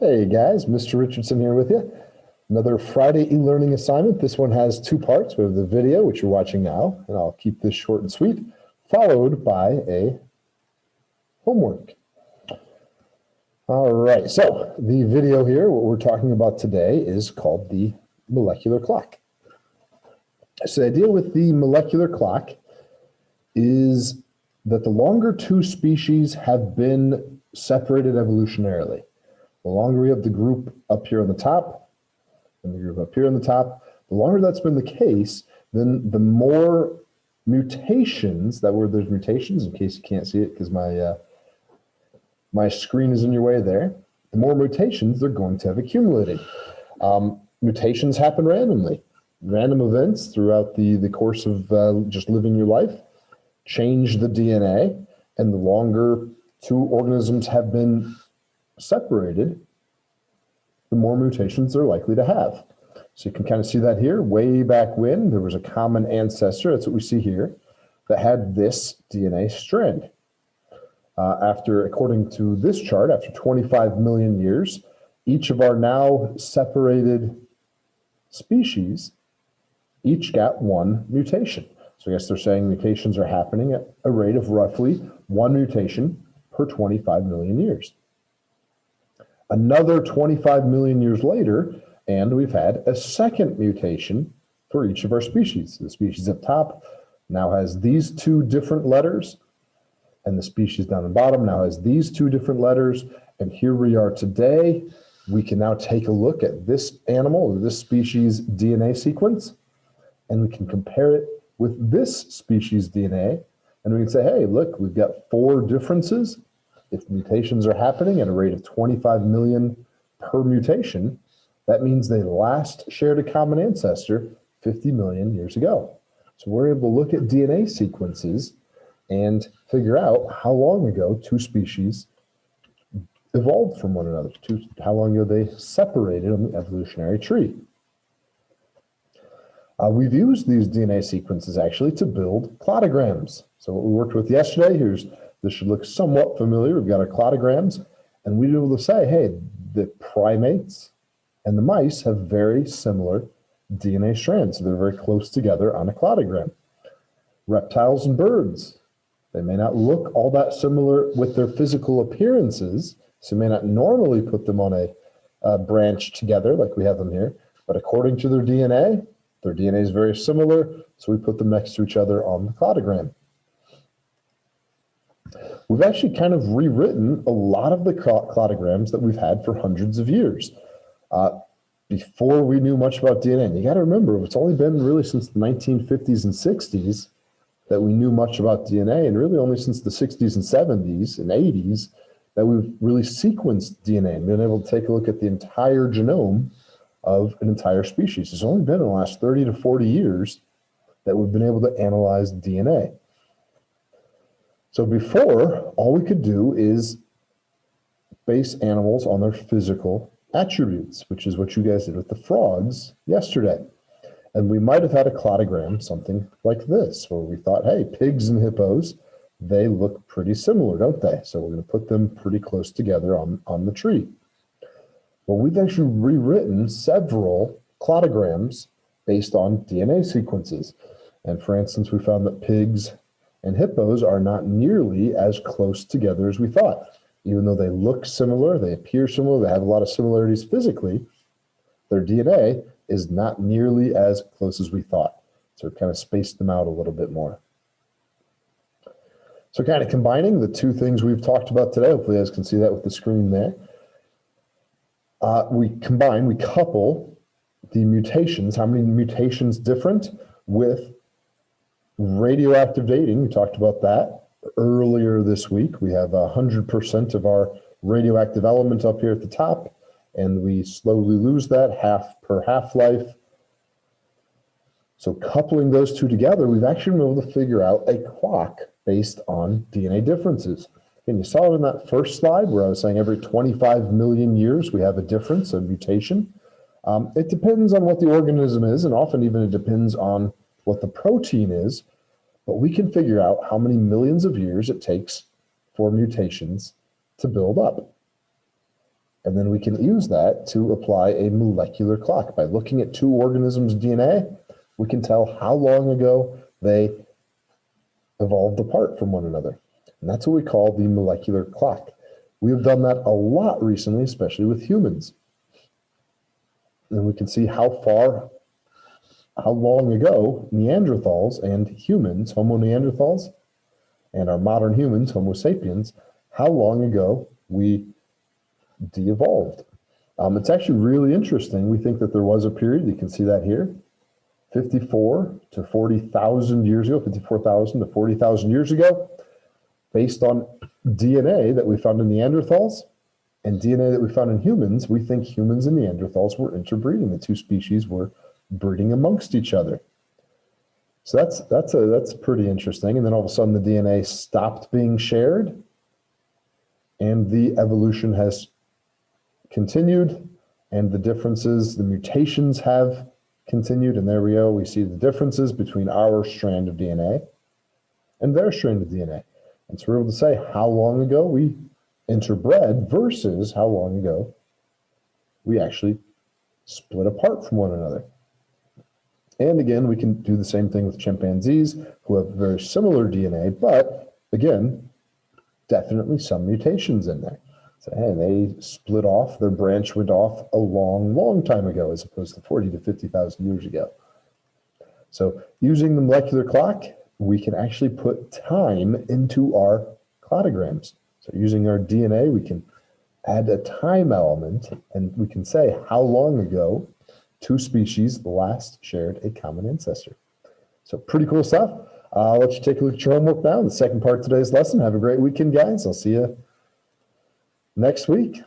Hey guys, Mr. Richardson here with you. Another Friday e-learning assignment. This one has two parts. We have the video, which you're watching now, and I'll keep this short and sweet, followed by a homework. All right, so the video here, what we're talking about today is called the molecular clock. So the idea with the molecular clock is that the longer two species have been separated evolutionarily, the longer we have the group up here on the top and the group up here on the top, the longer that's been the case, then the more mutations there's mutations, in case you can't see it because my screen is in your way there, the more mutations they're going to have accumulated. Mutations happen randomly. Random events throughout the course of just living your life change the DNA, and the longer two organisms have been separated, the more mutations they're likely to have. So you can kind of see that here. Way back when, there was a common ancestor, that's what we see here, that had this DNA strand. According to this chart, after 25 million years, each of our now separated species each got one mutation. So I guess they're saying mutations are happening at a rate of roughly one mutation per 25 million years. Another 25 million years later, and we've had a second mutation for each of our species. The species up top now has these two different letters, and the species down the bottom now has these two different letters. And here we are today. We can now take a look at this animal or this species DNA sequence, and we can compare it with this species DNA. And we can say, hey, look, we've got four differences. If mutations are happening at a rate of 25 million per mutation, that means they last shared a common ancestor 50 million years ago. So we're able to look at DNA sequences and figure out how long ago two species evolved from one another, how long ago they separated on the evolutionary tree. We've used these DNA sequences actually to build cladograms. So what we worked with yesterday, this should look somewhat familiar. We've got our cladograms, and we were able to say, hey, the primates and the mice have very similar DNA strands. So they're very close together on a cladogram. Reptiles and birds, they may not look all that similar with their physical appearances, so you may not normally put them on a branch together like we have them here, but according to their DNA is very similar, so we put them next to each other on the cladogram. We've actually kind of rewritten a lot of the cladograms that we've had for hundreds of years. Before we knew much about DNA, and you got to remember, it's only been really since the 1950s and 60s that we knew much about DNA, and really only since the 60s and 70s and 80s that we've really sequenced DNA and been able to take a look at the entire genome of an entire species. It's only been in the last 30 to 40 years that we've been able to analyze DNA. So before, all we could do is base animals on their physical attributes, which is what you guys did with the frogs yesterday. And we might have had a cladogram, something like this, where we thought, hey, pigs and hippos, they look pretty similar, don't they? So we're going to put them pretty close together on the tree. Well, we've actually rewritten several cladograms based on DNA sequences. And for instance, we found that pigs and hippos are not nearly as close together as we thought. Even though they look similar, they appear similar, they have a lot of similarities physically, their DNA is not nearly as close as we thought. So we've kind of spaced them out a little bit more. So kind of combining the two things we've talked about today, hopefully you guys can see that with the screen there. We couple the mutations, how many mutations different, with radioactive dating. We talked about that earlier this week. We have 100% of our radioactive element up here at the top, and we slowly lose that half-life. So coupling those two together, we've actually been able to figure out a clock based on DNA differences. And you saw it in that first slide where I was saying every 25 million years we have a difference, a mutation. It depends on what the organism is, and often even it depends on what the protein is, but we can figure out how many millions of years it takes for mutations to build up. And then we can use that to apply a molecular clock. By looking at two organisms' DNA, we can tell how long ago they evolved apart from one another. And that's what we call the molecular clock. We have done that a lot recently, especially with humans. And we can see how long ago Neanderthals and humans, Homo neanderthals, and our modern humans, Homo sapiens, how long ago we de-evolved. It's actually really interesting. We think that there was a period, you can see that here, 54 to 40,000 years ago, 54,000 to 40,000 years ago, based on DNA that we found in Neanderthals and DNA that we found in humans. We think humans and Neanderthals were interbreeding. The two species were breeding amongst each other. So that's pretty interesting. And then all of a sudden the DNA stopped being shared and the evolution has continued, and the differences, the mutations have continued. And there we go. We see the differences between our strand of DNA and their strand of DNA. And so we're able to say how long ago we interbred versus how long ago we actually split apart from one another. And again, we can do the same thing with chimpanzees who have very similar DNA, but again, definitely some mutations in there. So, hey, they split off, their branch went off a long, long time ago, as opposed to 40 to 50,000 years ago. So using the molecular clock, we can actually put time into our cladograms. So using our DNA, we can add a time element, and we can say how long ago two species last shared a common ancestor. So pretty cool stuff. I'll let you take a look at your homework now. The second part of today's lesson. Have a great weekend, guys. I'll see you next week.